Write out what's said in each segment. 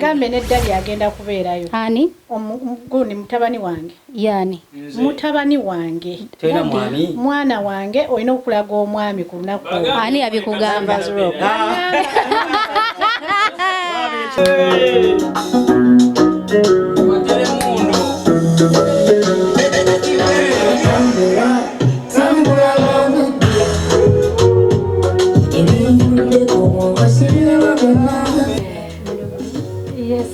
bagambe neddali agenda kubeerayo. Ani? Omugundi mutabani wange. Yani. Mutabani wange. Tena mwami. Mwana wange olina okulaga omwami ku lunaku. Ani abikugamba? Yes,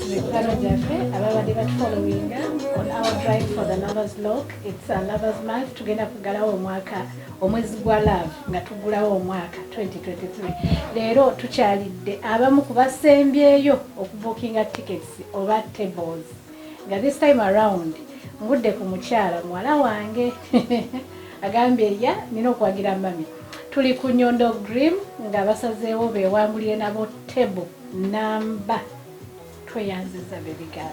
following on our drive for the Lovers Lock. It's a Lovers Month. Tugenda kugalawo omwaka omwezi gwa love nga tugulawo omwaka 2023. Leero tukyalidde abamu ku basembyeyo okubookinga tickets oba tables. Nga this time around ngudde ku mukyala mwala wange agambye ya nina okwagira mami. Tuli ku Nyondo Gleam nga basazeewo beewangulire nabo table number. Tweyanziza baby girl.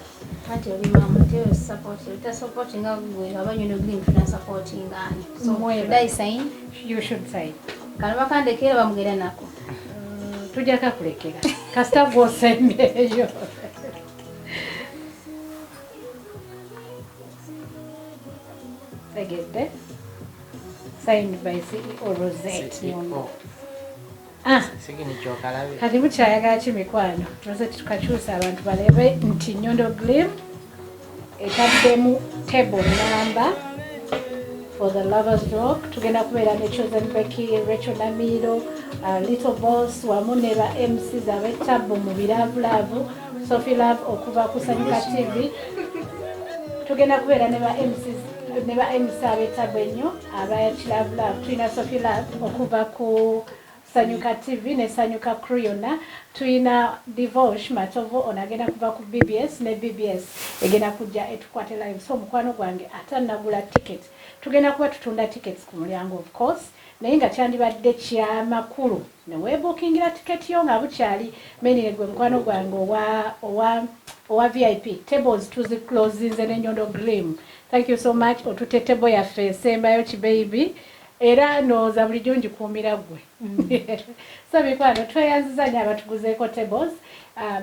Ati oli mama tell support you supporting gwe abanyu no Gleam tuna supporting ani. So should I sign? You should sign. Kalaba kandekera bamugera nako. Tujja kakulekera. Kasita gwosembeyo. Segedde. Signed by CEO Rozet. Kati mukyayagala ki mikwano Rozet tukakyusa abantu balebe nti Nyondo Gleam etaddemu table number for the Lovers Rock. Tugenda kubeera ne Chosen Becky, Rachel Namiro, Little Boss wamu ne ba MCs ab'ettabbo mu biravulavu, Sophie Love okuva ku Sanyuka TV. Tugenda kubeera ne ba MCs ne ba MC ab'ettabbo ennyo abakiravulavu. Tulina Sophie Love okuva ku Sanyuka TV ne Sanyuka crew yonna. Tuina Divosh Matovo onagenda kuva ku BBS ne BBS egenda kujja etukwate live. So mukwano gwange atanagula ticket. Tugenda kuba tutunda tickets ku mulyango of course. Naye nga kyandibadde kyamakulu ne weebookingira ticket yo nga bukyali menire gwe mukwano gwange owa VIP. Tables tuziclosinze ne Nyondo Gleam. Thank you so much. Otute table yaffe esembayo ki baby. Era nooza bulijjo ngikuumira gwe. So mikwano tweyanziza nnyo abatuguzeeko tables.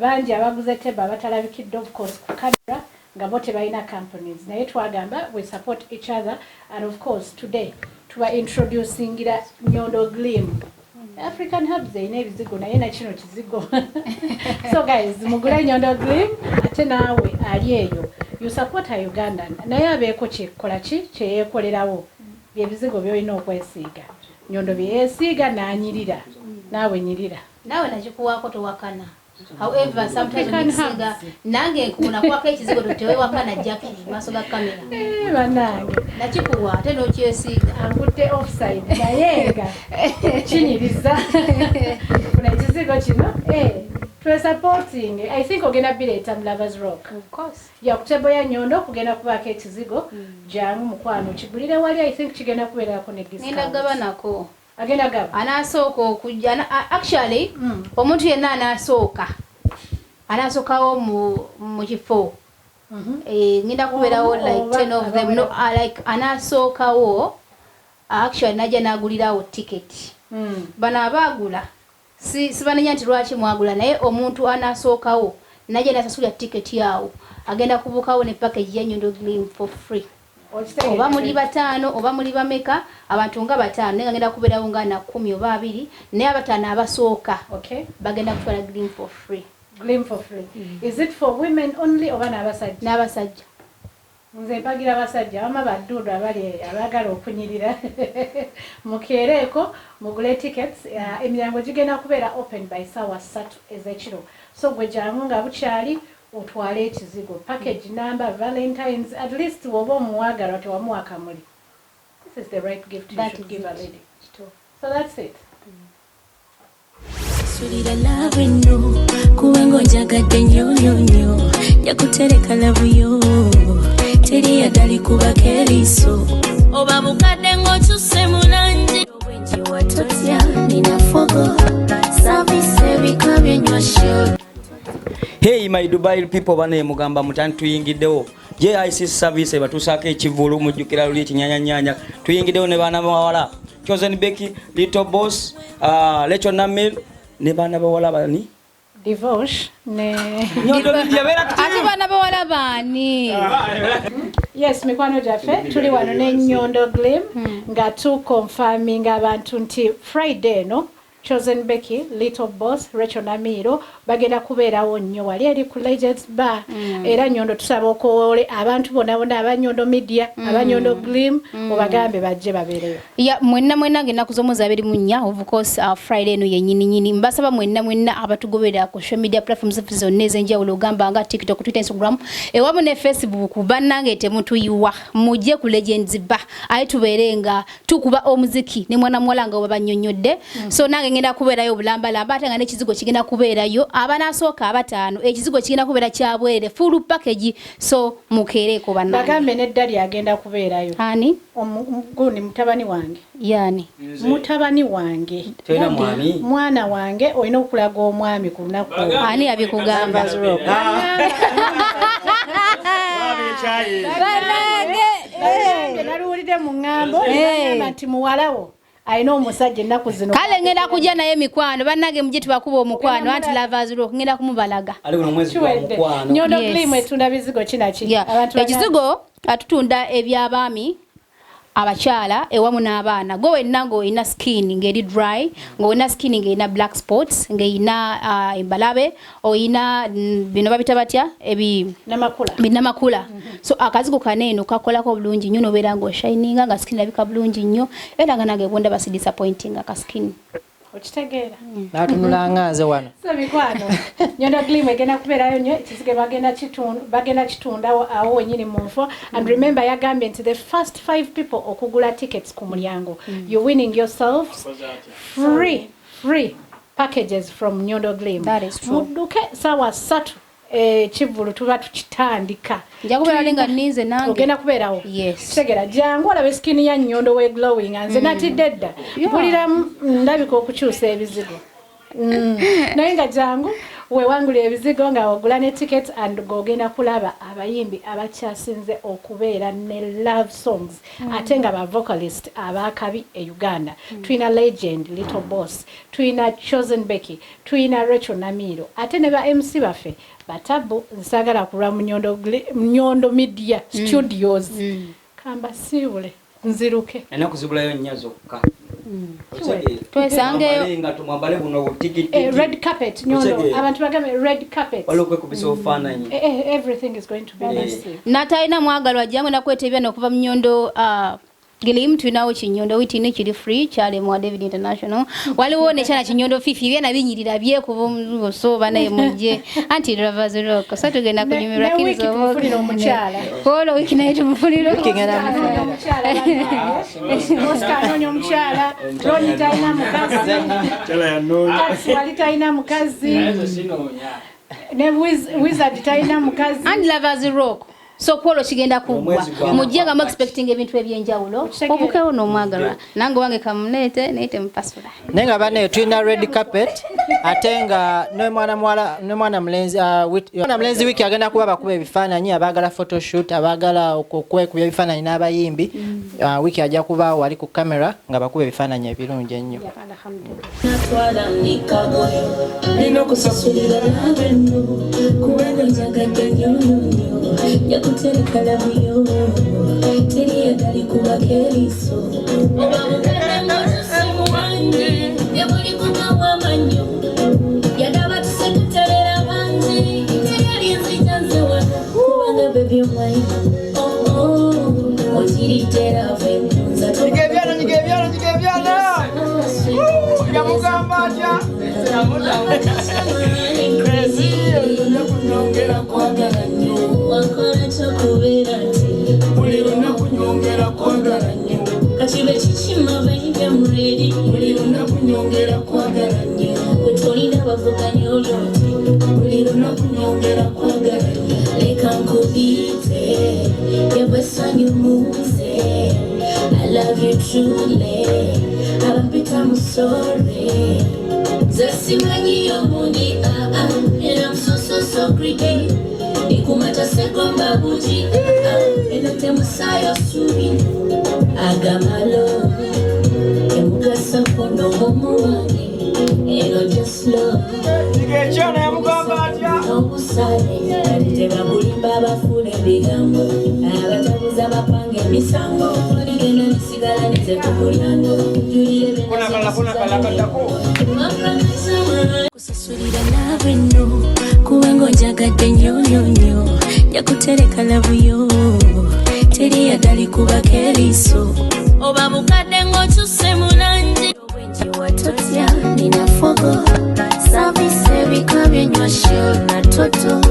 Bangi abaguze table abatalabikidde of course ku camera nga bo tebalina companies. Naye twagamba we support each other and of course today tuba introducingira Nyondo Gleam. African hubs eyina ebizigo naye na kino kizigo. So guys, mugule Nyondo Gleam ate naawe ali eyo. You support a Ugandan. Naye abeeko kyekola ki kyeyeekolerawo. Byebizigo byolina okwesiiga. Nyondo byeyeesiiga n'anyirira. Naawe nyirira. Nawe nakikuwaako towakana. However, sometimes nisiga nange nkuna kwako ekizigo totewe wakana Jackie maaso ga kamera. Banange. Nakikuwa ate n'okyesiiga. Ankutte offside. Naye nga kinyiriza. Kuna ekizigo kino. We're supporting. I think ogenda bireeta mu Lovers Rock. Of course. Ya kutebo ya Nyondo kugenda kubaako ekizigo. Jangu mukwano kigulire wali I think kigenda kubeerako ne discount. Ngenda gaba nako. Agenda gaba. Anasooka okujja actually omuntu yenna anasookawo mu kifo. Ngenda kubeerawo like 10 of them. No, like anasookawo actually najja nagulirawo ticket. Bana abagula sibanenya nti lwaki mwagula naye omuntu anasookawo najja nasasula ticket yawo agenda kubukawo ne package ya Nyondo Gleam for free. Oba muli bataano oba muli bameka abantu nga bataano naye ngenda kubeerawo nga na 10 oba 2 naye abataano abasooka bagenda kutwala Gleam for free. Gleam for free. Is it for women only oba n'abasajja? N'abasajja. Nze mpagira abasajja bama baddudu abali abagala okunyirira. Mukereeko mugule tickets. Emiryango gigenda kubeera open by sawa 3 ez'ekiro. So gwe jangu nga bukyali otwale ekizigo. Package number Valentine's at least woba omuwagala tewamuwa akamuli. This is the right gift you should give a lady. So that's it. Sulira love no kuwengo njagadde nyonyonyo yakutereka love yo teri yadali kuba keriso oba bukadde ngokyuse mulangi wenji watotya nina fogo service bikabye nywasho. Hey my Dubai people bane mugamba mutani tuyingiddewo JIC service batusaako ekivulu mujjukira luli kinyanya tuyingiddewo ne bana bawala Chosen Becky, Little Boss, Rachel Namiro ne bana bawala bani divorce ne Nyondo Media bera ate bana bawala baani yes mikwano gyaffe tuli wano ne Nyondo Gleam nga tu confirming abantu nti Friday no Chosen Becky, Little Boss, Rachel Namiro bagenda kubeerawo nnyo wali eri ku Legends Bar era Nyondo tusaba okowole abantu bonna aba Nyondo Media aba Nyondo Gleam obagambe bajje babeereyo ya mwenna ngenda kuzomoza abiri munya of course Friday no yenyini mbasaba mwenna abatugobera ku social media platforms zonna ezenjawulo ogamba nga TikTok, Twitter, Instagram ewamu ne Facebook bannange temutuyiwa mujje ku Legends Bar ayi tubeerenga tukuba omuziki ne mwana mwalanga obanyonyodde so nange ngenda kubeerayo bulamba ate nga n'ekizigo kigenda kubeerayo abanasooka abataano ekizigo kigenda kubeera kyabwere full package so mukereeko bannange bagambe n'eddali agenda kubeerayo ani guni mutabani wange yani mutabani wange tena mwami mwana wange olina okulaga omwami ku lunaku ani abikugamba naluwulidde mu ŋŋambo bagamba nti muwalawo ayina omusajja ennaku zino kale ngenda kujja naye mikwano bannange mujje tubakuba omukwano anti Lovers Rock ngenda kumubalaga ali kuno mwezi gwa mukwano Nyondo Gleam etunda bizigo kinaki ekizigo atutunda ebyabaami abakyala ewamu n'abaana gwe wenna ng'olina skin ng'eri dry ng'olina skin ng'erina black spots ng'erina embalabe olina bino babita batya binamakula so akazigo kaneeno kakolako bulungi nnyo nobeera ng'oshininga nga skin labika bulungi nnyo era nga nange bonda basi disappointing aka skin okitegeera natunula nganze wano so mikwano Nyondo Gleam egenda kubeerayo nnyo ekizige bagenda kitundawo awo wenyini mu nfo and remember yagambye nti the first 5 people okugula tickets ku mulyango you're winning yourselves free packages from Nyondo Gleam. That is true. Mudduke sawa 3 chivulu tuba tukitandika nja kubeera lenga ninze nange ogenda kubeerawo yes tegera jangu olabe skin ya Nyondo we glowing anze natidedda bulira ndabika okukyusa ebizigo naye nga jangu wewangulira ebizigo nga ogula ne tickets and gogenda kulaba abayimbi abakyasinze okubeera ne love songs ate nga ba vocalist abakabi e Uganda twina Legend Little Boss twina Chosen Becky twina Rachel Namiro ate ne ba MC bafe batabu nsagala kulwa mu Nyondo Media Studios kamba siwule nziruke ena kuzibulayo nnyazo ka twesangeyo nga tumwambale buno tikiti red carpet Nyondo abantu bagame red carpet walokwe kubisa ofananyi everything is going to be nice nataina mwagalwa jamwe nakwetebya nokuva mu Nyondo Gleam tunawo kinyondo witini kiri free chale mwa David International waliwo ne chana kinyondo fifi byana binyirira bye kubo so bana muje anti Lovers Rock so tugenda kunyumira kinzo fulira omukyala polo wiki nayo tumufulira kingana Oscar nonyo omukyala Ronnie taina mukazi chala ya nonyo wali taina mukazi ne wizard taina mukazi and Lovers Rock so polo kigenda kugwa mujjenga mu expecting ebintu ebyenjawulo obukewo n'omwagalwa nange wange kamulete nayite mpasula nenga bane twina red carpet atenga ne mwana mlenzi wiki agenda kuba bakuba ebifaananyi abagala photoshoot abagala okwekuba ebifaananyi n'abayimbi wiki ajja kuba wali ku camera nga bakuba ebifaananyi ebirungi ennyo yakutereka labuyo teri yadali kuba keriso obamugenda ngosimu wange yabuli kugawa manyo yadaba tusetuterera banzi teyali nzijanzewa kubanga bebi omwayi okiritera venunza nyigebyana yamugamba atya kunyongera kwagala nnyo wakola kyokubera nti buli lunaku nyongera kwagala nnyo kakibe kikima bayibe muredi buli lunaku nyongera kwagala nnyo wetolina bavuganya olwoti buli lunaku nyongera kwagala nnyo leka nkubite yabwesanyu muze I love you truly abapita mu sorry zesimanyi yomundi and I'm so greedy ikumata segomba buji enote musayo subi agamalo emugasa kono omuwani eno just love Ekyana yamugamba atya obusale aliteba kulimba abafuna ebigambo abatabuza bapanga emisango ligenda lisigala nizekukulyango kusasulira love eno kubango njagadde nyonyonyo yakutereka labuyo teri yagali kubako eriiso oba bukadde ng'okyuse mulangi obwengi watotya nina fogo savise ebika byenywa shil na toto